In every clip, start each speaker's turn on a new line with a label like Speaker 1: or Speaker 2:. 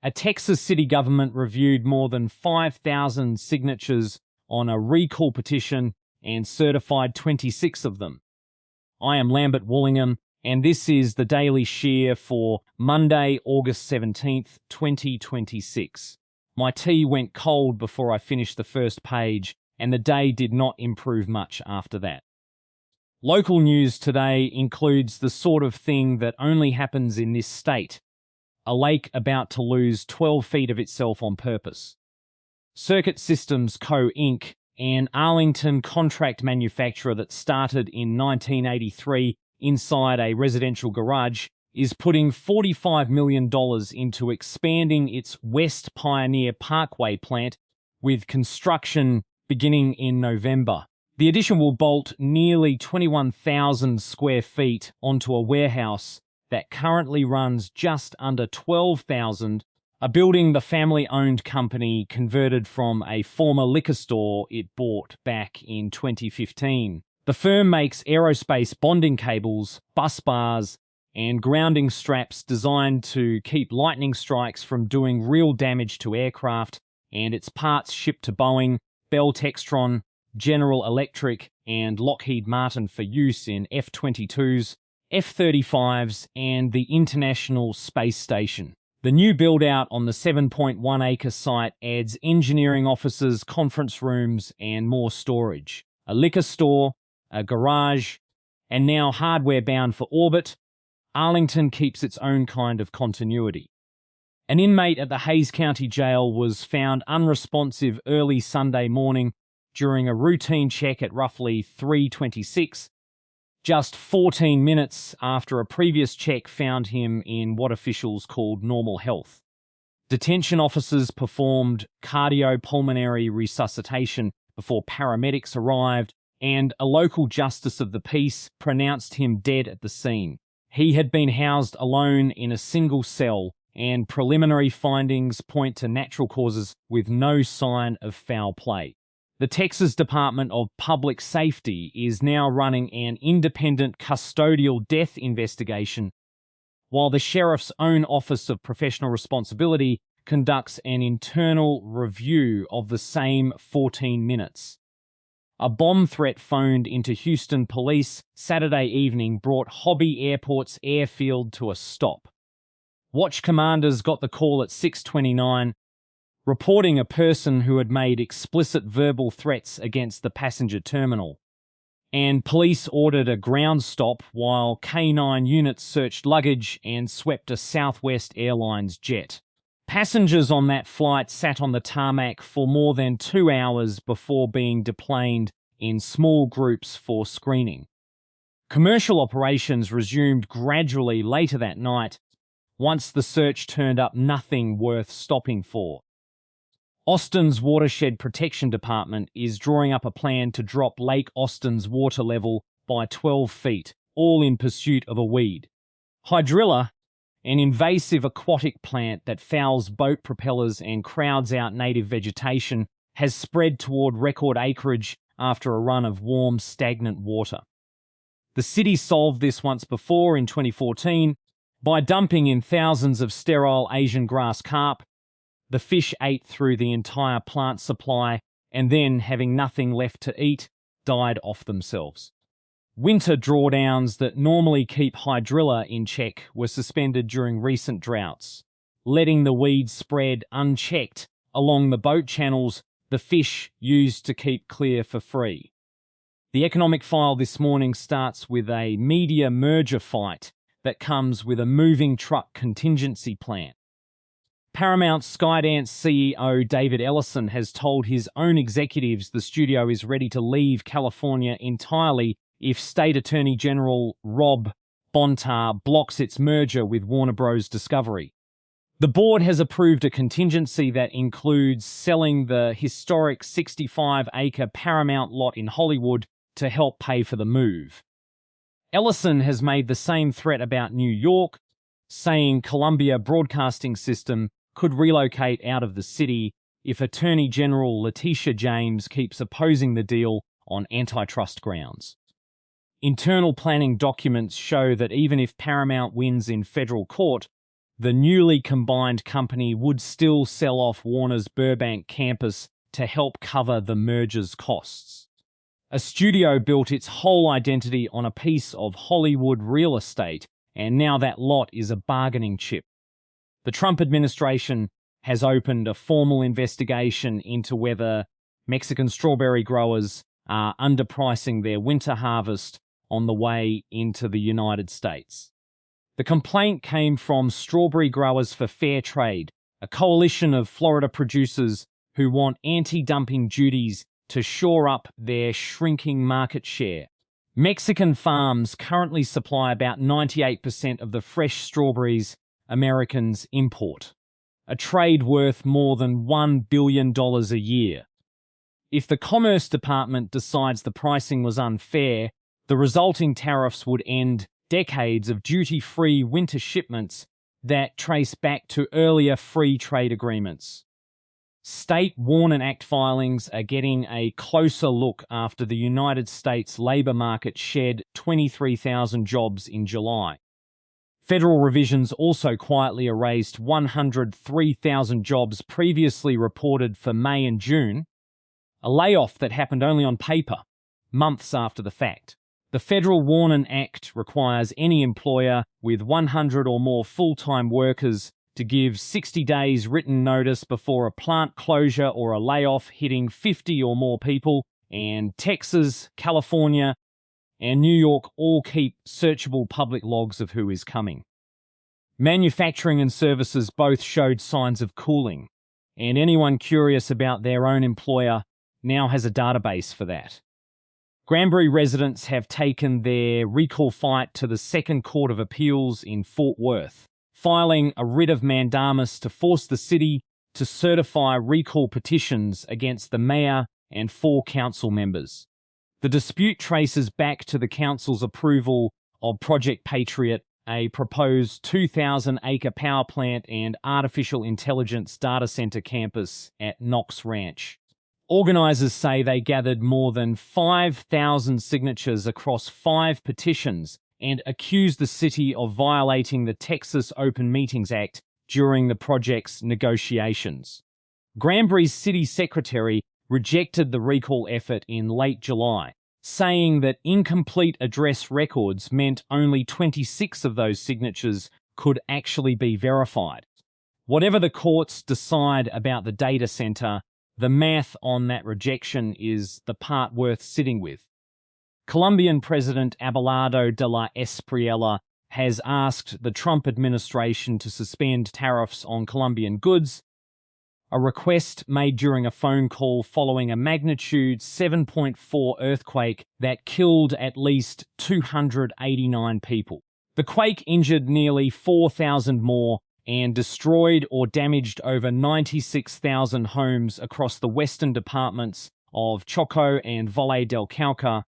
Speaker 1: A Texas city government reviewed more than 5,000 signatures on a recall petition and certified 26 of them. I am Lambert Wallingham, and this is the Daily Shear for Monday, August 17th, 2026. My tea went cold before I finished the first page, and the day did not improve much after that. Local news today includes the sort of thing that only happens in this state: a lake about to lose 12 feet of itself on purpose. Circuit Systems Co. Inc., an Arlington contract manufacturer that started in 1983 inside a residential garage, is putting $45 million into expanding its West Pioneer Parkway plant, with construction beginning in November. The addition will bolt nearly 21,000 square feet onto a warehouse that currently runs just under 12,000, a building the family-owned company converted from a former liquor store it bought back in 2015. The firm makes aerospace bonding cables, bus bars, and grounding straps designed to keep lightning strikes from doing real damage to aircraft, and its parts shipped to Boeing, Bell Textron, General Electric, and Lockheed Martin for use in F-22s, F-35s, and the International Space Station. The new build-out on the 7.1-acre site adds engineering offices, conference rooms, and more storage. A liquor store, a garage, and now hardware bound for orbit, Arlington keeps its own kind of continuity. An inmate at the Hays County Jail was found unresponsive early Sunday morning during a routine check at roughly 3:26, just 14 minutes after a previous check found him in what officials called normal health. Detention officers performed cardiopulmonary resuscitation before paramedics arrived, and a local justice of the peace pronounced him dead at the scene. He had been housed alone in a single cell, and preliminary findings point to natural causes with no sign of foul play. The Texas Department of Public Safety is now running an independent custodial death investigation, while the Sheriff's own Office of Professional Responsibility conducts an internal review of the same 14 minutes. A bomb threat phoned into Houston police Saturday evening brought Hobby Airport's airfield to a stop. Watch commanders got the call at 6:29, reporting a person who had made explicit verbal threats against the passenger terminal, and police ordered a ground stop while K-9 units searched luggage and swept a Southwest Airlines jet. Passengers on that flight sat on the tarmac for more than 2 hours before being deplaned in small groups for screening. Commercial operations resumed gradually later that night, once the search turned up nothing worth stopping for. Austin's Watershed Protection Department is drawing up a plan to drop Lake Austin's water level by 12 feet, all in pursuit of a weed. Hydrilla, an invasive aquatic plant that fouls boat propellers and crowds out native vegetation, has spread toward record acreage after a run of warm, stagnant water. The city solved this once before in 2014 by dumping in thousands of sterile Asian grass carp. The fish ate through the entire plant supply and then, having nothing left to eat, died off themselves. Winter drawdowns that normally keep hydrilla in check were suspended during recent droughts, letting the weeds spread unchecked along the boat channels the fish used to keep clear for free. The economic file this morning starts with a media merger fight that comes with a moving truck contingency plan. Paramount Skydance CEO David Ellison has told his own executives the studio is ready to leave California entirely if State Attorney General Rob Bontar blocks its merger with Warner Bros. Discovery. The board has approved a contingency that includes selling the historic 65-acre Paramount lot in Hollywood to help pay for the move. Ellison has made the same threat about New York, saying Columbia Broadcasting System could relocate out of the city if Attorney General Letitia James keeps opposing the deal on antitrust grounds. Internal planning documents show that even if Paramount wins in federal court, the newly combined company would still sell off Warner's Burbank campus to help cover the merger's costs. A studio built its whole identity on a piece of Hollywood real estate, and now that lot is a bargaining chip. The Trump administration has opened a formal investigation into whether Mexican strawberry growers are underpricing their winter harvest on the way into the United States. The complaint came from Strawberry Growers for Fair Trade, a coalition of Florida producers who want anti-dumping duties to shore up their shrinking market share. Mexican farms currently supply about 98% of the fresh strawberries Americans import, a trade worth more than $1 billion a year. If the Commerce Department decides the pricing was unfair, the resulting tariffs would end decades of duty-free winter shipments that trace back to earlier free trade agreements. State Warren Act filings are getting a closer look after the United States labor market shed 23,000 jobs in July. Federal revisions also quietly erased 103,000 jobs previously reported for May and June, a layoff that happened only on paper, months after the fact. The Federal Warren Act requires any employer with 100 or more full-time workers to give 60 days written notice before a plant closure or a layoff hitting 50 or more people, and Texas, California, and New York all keep searchable public logs of who is coming. Manufacturing and services both showed signs of cooling, and anyone curious about their own employer now has a database for that. Granbury residents have taken their recall fight to the Second Court of Appeals in Fort Worth, filing a writ of mandamus to force the city to certify recall petitions against the mayor and 4 council members. The dispute traces back to the council's approval of Project Patriot, a proposed 2,000-acre power plant and artificial intelligence data center campus at Knox Ranch. Organizers say they gathered more than 5,000 signatures across 5 petitions and accused the city of violating the Texas Open Meetings Act during the project's negotiations. Granbury's city secretary rejected the recall effort in late July, saying that incomplete address records meant only 26 of those signatures could actually be verified. Whatever the courts decide about the data center, the math on that rejection is the part worth sitting with. Colombian President Abelardo de la Espriella has asked the Trump administration to suspend tariffs on Colombian goods, a request made during a phone call following a magnitude 7.4 earthquake that killed at least 289 people. The quake injured nearly 4,000 more and destroyed or damaged over 96,000 homes across the western departments of Choco and Valle del Cauca,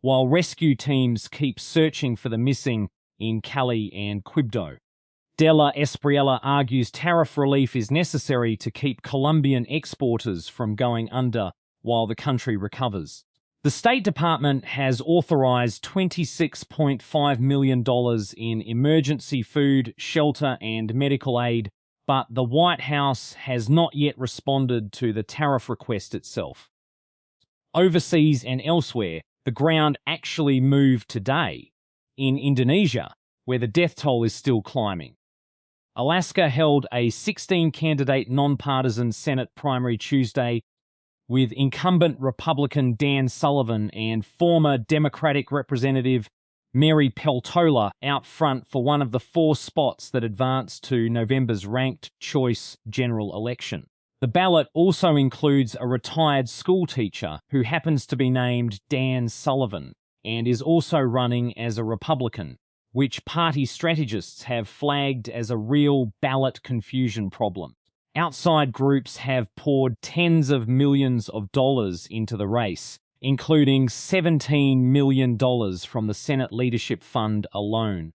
Speaker 1: while rescue teams keep searching for the missing in Cali and Quibdó. De la Espriella argues tariff relief is necessary to keep Colombian exporters from going under while the country recovers. The State Department has authorized $26.5 million in emergency food, shelter, and medical aid, but the White House has not yet responded to the tariff request itself. Overseas and elsewhere, the ground actually moved today in Indonesia, where the death toll is still climbing. Alaska held a 16-candidate nonpartisan Senate primary Tuesday, with incumbent Republican Dan Sullivan and former Democratic Representative Mary Peltola out front for one of the 4 spots that advanced to November's ranked choice general election. The ballot also includes a retired school teacher who happens to be named Dan Sullivan and is also running as a Republican, which party strategists have flagged as a real ballot confusion problem. Outside groups have poured tens of millions of dollars into the race, including $17 million from the Senate Leadership Fund alone.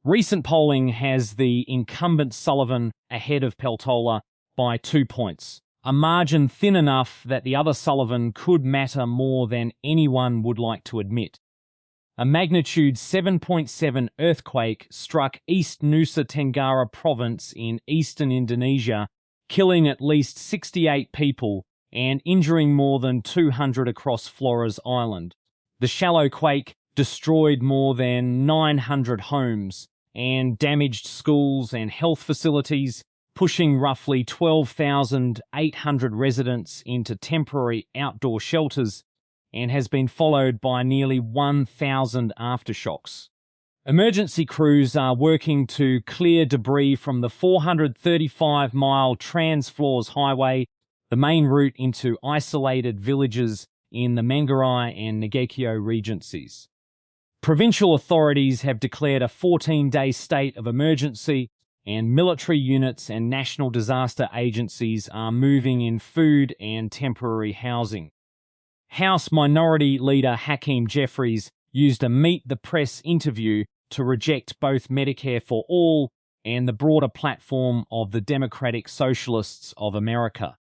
Speaker 1: Recent polling has the incumbent Sullivan ahead of Peltola by 2 points, a margin thin enough that the other Sullivan could matter more than anyone would like to admit. A magnitude 7.7 earthquake struck East Nusa Tenggara province in eastern Indonesia, killing at least 68 people and injuring more than 200 across Flores Island. The shallow quake destroyed more than 900 homes and damaged schools and health facilities, pushing roughly 12,800 residents into temporary outdoor shelters, and has been followed by nearly 1,000 aftershocks. Emergency crews are working to clear debris from the 435-mile Trans-Flores Highway, the main route into isolated villages in the Manggarai and Nagakio regencies. Provincial authorities have declared a 14-day state of emergency, and military units and national disaster agencies are moving in food and temporary housing. House Minority Leader Hakeem Jeffries used a Meet the Press interview to reject both Medicare for All and the broader platform of the Democratic Socialists of America.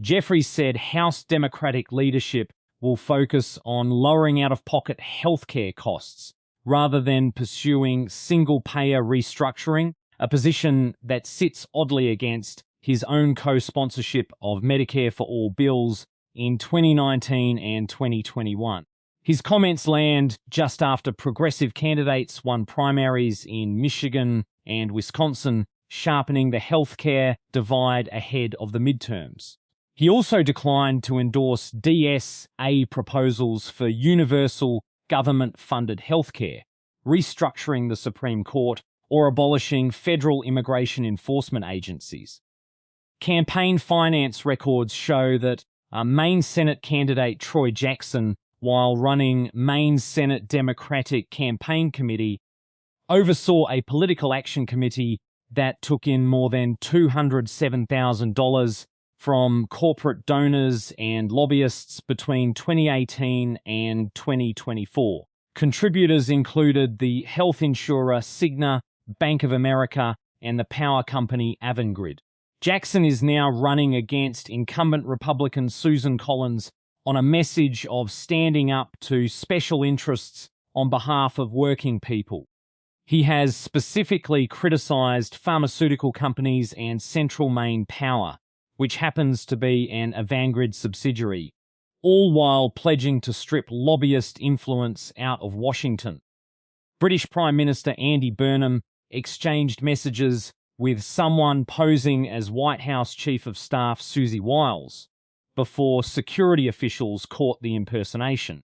Speaker 1: Jeffries said House Democratic leadership will focus on lowering out-of-pocket healthcare costs rather than pursuing single-payer restructuring, a position that sits oddly against his own co-sponsorship of Medicare for All bills in 2019 and 2021. His comments land just after progressive candidates won primaries in Michigan and Wisconsin, sharpening the healthcare divide ahead of the midterms. He also declined to endorse DSA proposals for universal government-funded healthcare, restructuring the Supreme Court, or abolishing federal immigration enforcement agencies. Campaign finance records show that Maine Senate candidate Troy Jackson, while running Maine Senate Democratic Campaign Committee, oversaw a political action committee that took in more than $207,000 from corporate donors and lobbyists between 2018 and 2024. Contributors included the health insurer Cigna, Bank of America, and the power company Avangrid. Jackson is now running against incumbent Republican Susan Collins on a message of standing up to special interests on behalf of working people. He has specifically criticized pharmaceutical companies and Central Maine Power, which happens to be an Avangrid subsidiary, all while pledging to strip lobbyist influence out of Washington. British Prime Minister Andy Burnham exchanged messages with someone posing as White House Chief of Staff Susie Wiles before security officials caught the impersonation.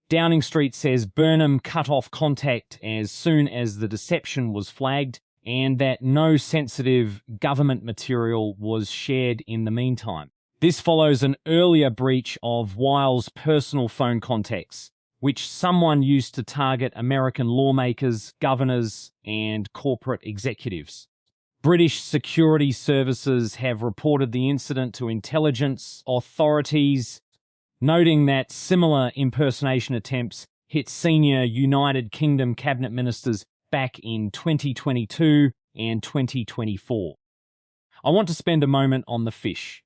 Speaker 1: Downing Street says Burnham cut off contact as soon as the deception was flagged, and that no sensitive government material was shared in the meantime. This follows an earlier breach of Wiles' personal phone contacts, which someone used to target American lawmakers, governors, and corporate executives. British security services have reported the incident to intelligence authorities, noting that similar impersonation attempts hit senior United Kingdom cabinet ministers back in 2022 and 2024. I want to spend a moment on the fish.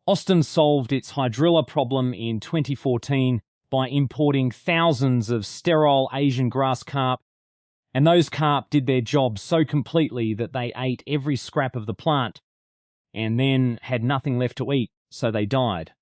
Speaker 1: Austin solved its hydrilla problem in 2014 by importing thousands of sterile Asian grass carp, and those carp did their job so completely that they ate every scrap of the plant and then had nothing left to eat, so they died.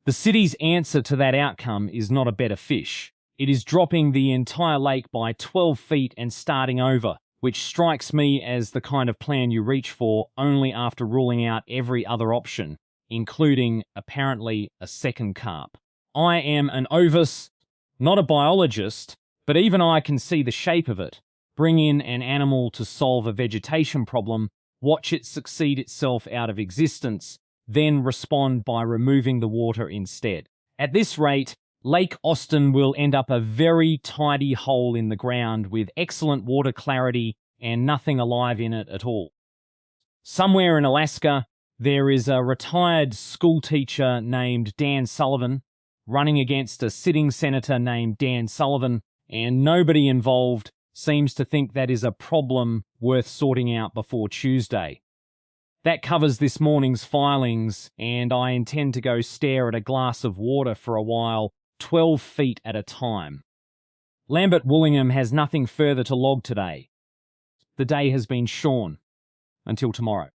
Speaker 1: The city's answer to that outcome is not a better fish. It is dropping the entire lake by 12 feet and starting over, which strikes me as the kind of plan you reach for only after ruling out every other option, including, apparently, a second carp. I am an ovis, not a biologist, but even I can see the shape of it. Bring in an animal to solve a vegetation problem, watch it succeed itself out of existence, then respond by removing the water instead. At this rate, Lake Austin will end up a very tidy hole in the ground with excellent water clarity and nothing alive in it at all. Somewhere in Alaska, there is a retired school teacher named Dan Sullivan running against a sitting senator named Dan Sullivan, and nobody involved seems to think that is a problem worth sorting out before Tuesday. That covers this morning's filings, and I intend to go stare at a glass of water for a while, 12 feet at a time. Lambert-Woollingham has nothing further to log today. The day has been shorn. Until tomorrow.